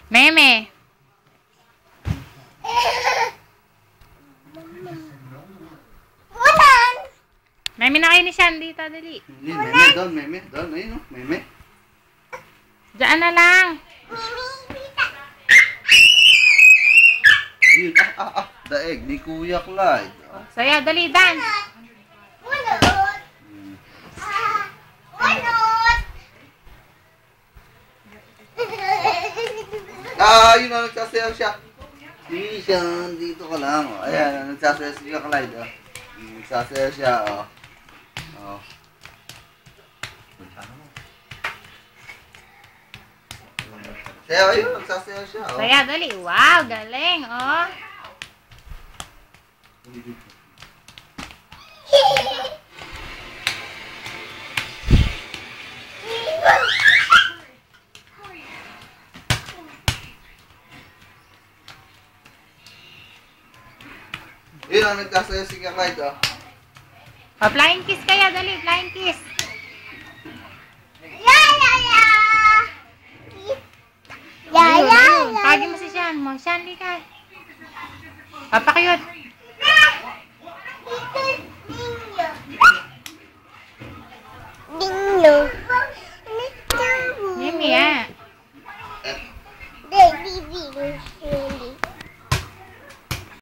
Meme. Meme na kayo ni Shandy. Dali. Hindi, meme doon, meme doon. Ayun o, meme. Diyan na lang. Ayun, daig ni Kuya Clyde. Saya, dali, dance. Yun na, nagsasayaw siya. Mishan, dito ka lang. Ayan, nagsasayaw si Kuya Clyde. Nagsasayaw siya, Sayaw, ayun, nagsasayaw siya, Saya, dali. Wow, galing, Yun ang nagsasayaw si Kuya Clyde, Flying kiss kaya, dali. Flying kiss. Ayun. Tagin mo si Shan. Shan, di ka. Papakyut.